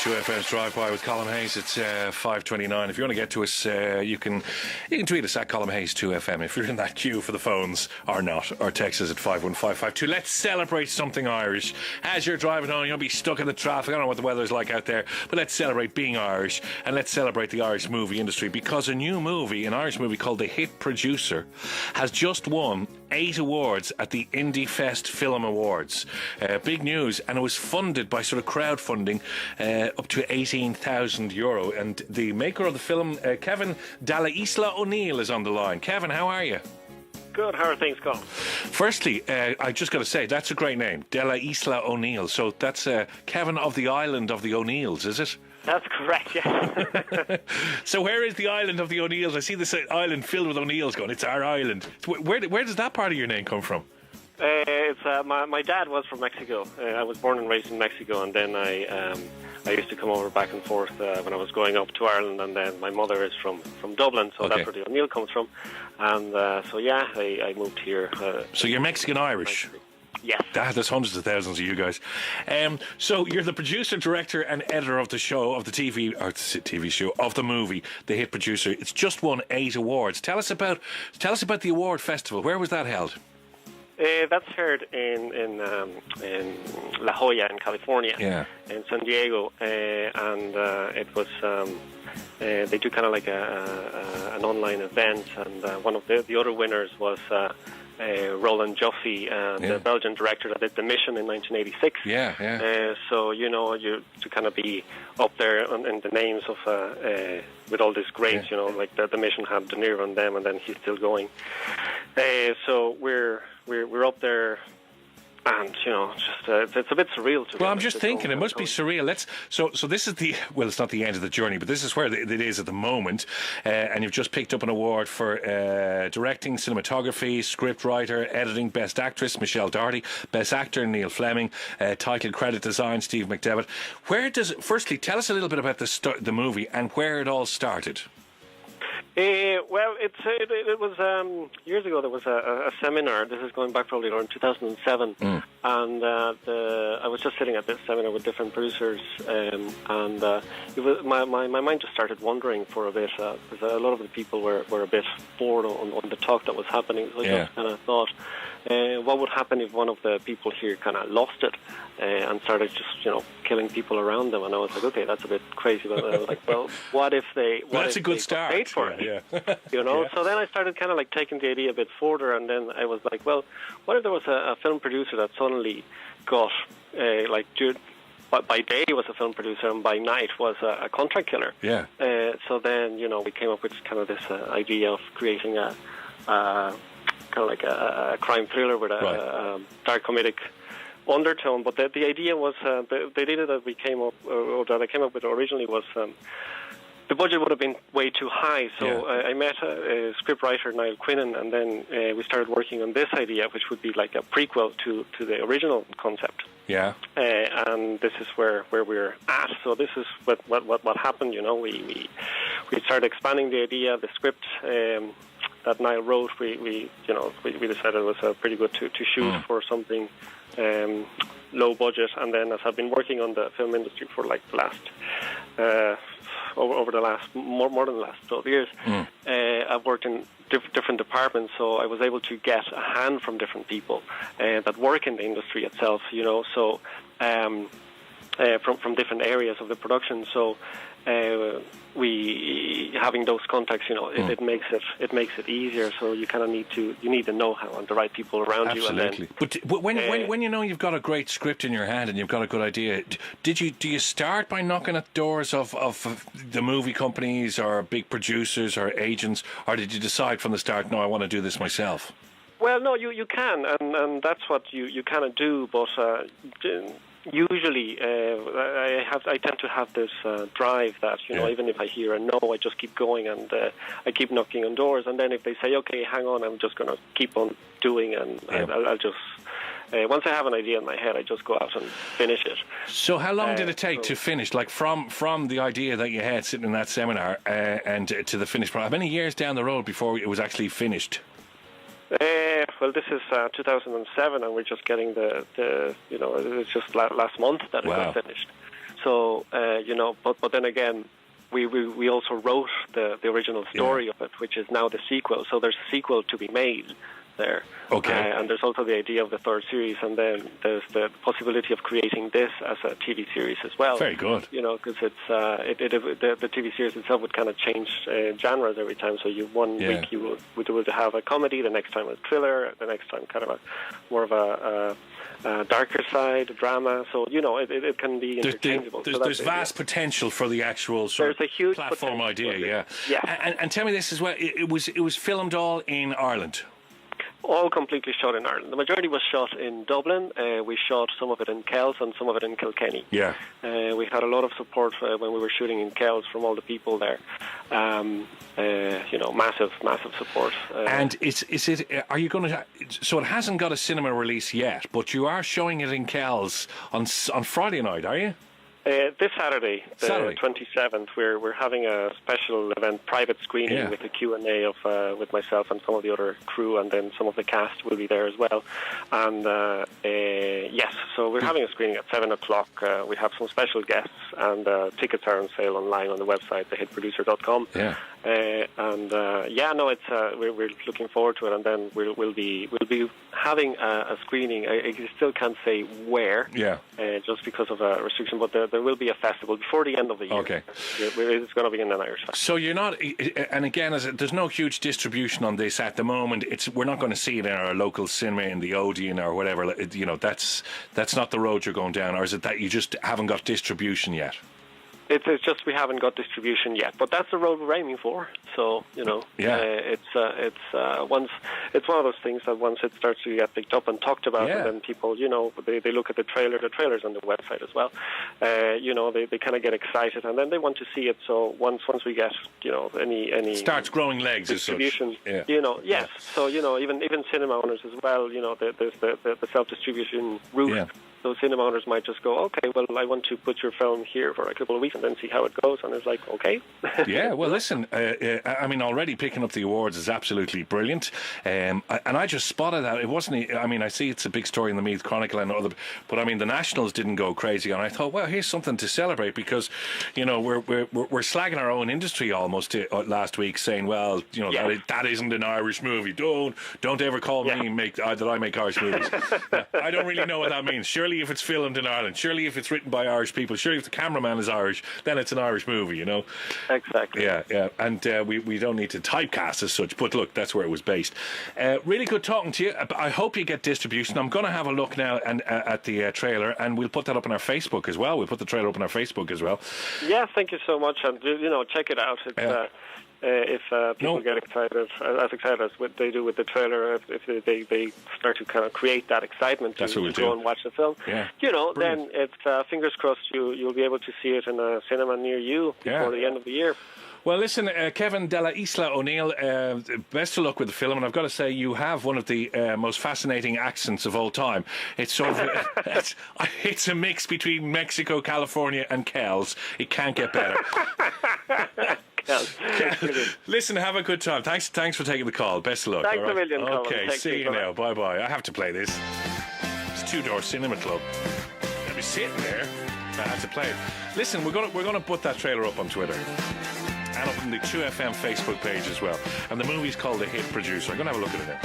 2fm's Drive-By with Colm Hayes. It's 5:29. If you want to get to us, you can tweet us at Colm Hayes 2fm if you're in that queue for the phones or not, or text us at 51552. Let's celebrate something Irish. As you're driving home, you'll be stuck in the traffic. I don't know what the weather's like out there, but let's celebrate being Irish, and let's celebrate the Irish movie industry, because a new movie, an Irish movie called The Hit Producer, has just won 8 awards at the IndieFEST Film Awards. Big news, and it was funded by sort of crowdfunding up to €18,000. And the maker of the film, Kevin Dalla Isla O'Neill, is on the line. Kevin, how are you? Good. How are things going? Firstly, I just got to say, that's a great name, Dalla Isla O'Neill. So that's Kevin of the island of the O'Neills, is it? That's correct, yeah. So where is the island of the O'Neills? I see this island filled with O'Neills going, it's our island. Where does that part of your name come from? It's my dad was from Mexico. I was born and raised in Mexico, and then I used to come over back and forth when I was going up to Ireland, and then my mother is from Dublin, so that's where the O'Neill comes from. And so yeah, I moved here. So you're Mexican-Irish? Yes. There's hundreds of thousands of you guys. So you're the producer, director and editor of the show, of the TV show, of the movie, The Hit Producer. It's just won 8 awards. Tell us about the award festival. Where was that held? That's heard in La Jolla in California, in San Diego, and it was they do kind of like an online event, and one of the other winners was Roland Joffe, the Belgian director that did The Mission in 1986. So you to kind of be up there in the names of with all these greats, like the Mission had De Niro on them, and then he's still going. So we're up there, and it's a bit surreal to me. Well, I'm just thinking it must be surreal. So this is it's not the end of the journey, but this is where it is at the moment. And you've just picked up an award for directing, cinematography, scriptwriter, editing, best actress Michelle Doherty, best actor Neil Fleming, title credit design Steve McDevitt. Firstly, tell us a little bit about the movie and where it all started. Well, it was years ago. There was a seminar. This is going back probably around 2007, and I was just sitting at this seminar with different producers, and it was my mind just started wandering for a bit, because a lot of the people were a bit bored on the talk that was happening. So I just kind of thought, what would happen if one of the people here kind of lost it and started just killing people around them? And I was like, okay, that's a bit crazy, but I was like, well, what if they? That's a good start. Paid for it. So then I started kind of like taking the idea a bit further, and then I was like, well, what if there was a film producer that suddenly got by day was a film producer and by night was a contract killer. So then we came up with kind of this idea of creating a kind of like a crime thriller with a dark comedic undertone. But the idea was the idea that we came up or that I came up with originally was. The budget would have been way too high, so I met a scriptwriter, Niall Quinnan, and then we started working on this idea, which would be like a prequel to the original concept. And this is where we're at. So this is what happened. We started expanding the idea, the script that Niall wrote. We decided it was pretty good to shoot for something low budget, and then as I've been working on the film industry for like the last. Over the last more than the last 12 years, I've worked in different departments, so I was able to get a hand from different people that work in the industry itself. So from different areas of the production. So we having those contacts, it makes it easier. So you kind of need the know-how and the right people around you. Absolutely. But when you've got a great script in your hand and you've got a good idea, do you start by knocking at doors of the movie companies or big producers or agents, or did you decide from the start, no, I want to do this myself? Well, no, you can, and that's what you kind of do, but. Usually, I tend to have this drive that even if I hear a no, I just keep going and I keep knocking on doors. And then if they say, okay, hang on, I'm just going to keep on doing, and I'll just once I have an idea in my head, I just go out and finish it. So how long did it take to finish? Like from the idea that you had sitting in that seminar and to the finished product? How many years down the road before it was actually finished? Well, this is 2007, and we're just getting it's just last month that it got finished. So, but then again, we also wrote the original story of it, which is now the sequel. So there's a sequel to be made there. Okay. And there's also the idea of the third series, and then there's the possibility of creating this as a TV series as well. Very good. Because it's the TV series itself would kind of change genres every time. So one week you would have a comedy, the next time a thriller, the next time kind of more of a darker side, drama. So it can be interchangeable. There's vast potential for the actual sort of huge platform idea. Yeah. And tell me this as well. It was filmed all in Ireland. All completely shot in Ireland. The majority was shot in Dublin. We shot some of it in Kells and some of it in Kilkenny. Yeah. We had a lot of support when we were shooting in Kells from all the people there. Massive support. And are you going to? So it hasn't got a cinema release yet, but you are showing it in Kells on Friday night, are you? This Saturday, the 27th, we're having a special event, private screening with a Q&A with myself and some of the other crew, and then some of the cast will be there as well. And so we're having a screening at 7 o'clock. We have some special guests, and tickets are on sale online on the website, thehitproducer.com. Yeah. We're looking forward to it, and then we'll be having a screening. I still can't say where, just because of a restriction, but there will be a festival before the end of the year. Okay. It's going to be in an Irish festival. So you're not, and again, there's no huge distribution on this at the moment. We're not going to see it in our local cinema in the Odeon or whatever. That's not the road you're going down, or is it that you just haven't got distribution yet? It's just we haven't got distribution yet, but that's the road we're aiming for. So it's one of those things that once it starts to get picked up and talked about, and then people, they look at the trailer. The trailer's on the website as well. They kind of get excited, and then they want to see it. So once we get any starts growing legs distribution, as such. yes. So even cinema owners as well. There's the self-distribution route. Yeah. So cinema owners might just go, okay, well, I want to put your film here for a couple of weeks and then see how it goes. And it's like, okay. Yeah, well, listen, already picking up the awards is absolutely brilliant. And I just spotted that. It wasn't, I see it's a big story in the Meath Chronicle and other, but the Nationals didn't go crazy. And I thought, well, here's something to celebrate because, we're slagging our own industry almost last week saying, well, that isn't an Irish movie. Don't ever call me that I make Irish movies. I don't really know what that means. Surely if it's filmed in Ireland, surely if it's written by Irish people, surely if the cameraman is Irish, then it's an Irish movie, Exactly. Yeah. And we don't need to typecast as such, but look, that's where it was based. Really good talking to you. I hope you get distribution. I'm going to have a look now at the trailer, and we'll put that up on our Facebook as well. We'll put the trailer up on our Facebook as well. Yeah, thank you so much, and check it out. It's if people get excited as what they do with the trailer, if they start to kind of create that excitement to go and watch the film, then it's fingers crossed you'll be able to see it in a cinema near you before the end of the year. Well, listen, Kevin de la Isla O'Neill, best of luck with the film, and I've got to say you have one of the most fascinating accents of all time. It's sort of it's a mix between Mexico, California, and Kells. It can't get better. Listen, have a good time. Thanks for taking the call. Best of luck. Thanks a million, Colm. Okay, see you now. Bye. I have to play this. It's Two Door Cinema Club. I'll be sitting there. I have to play it. Listen, we're gonna put that trailer up on Twitter and up on the 2FM Facebook page as well. And the movie's called The Hit Producer. I'm gonna have a look at it now.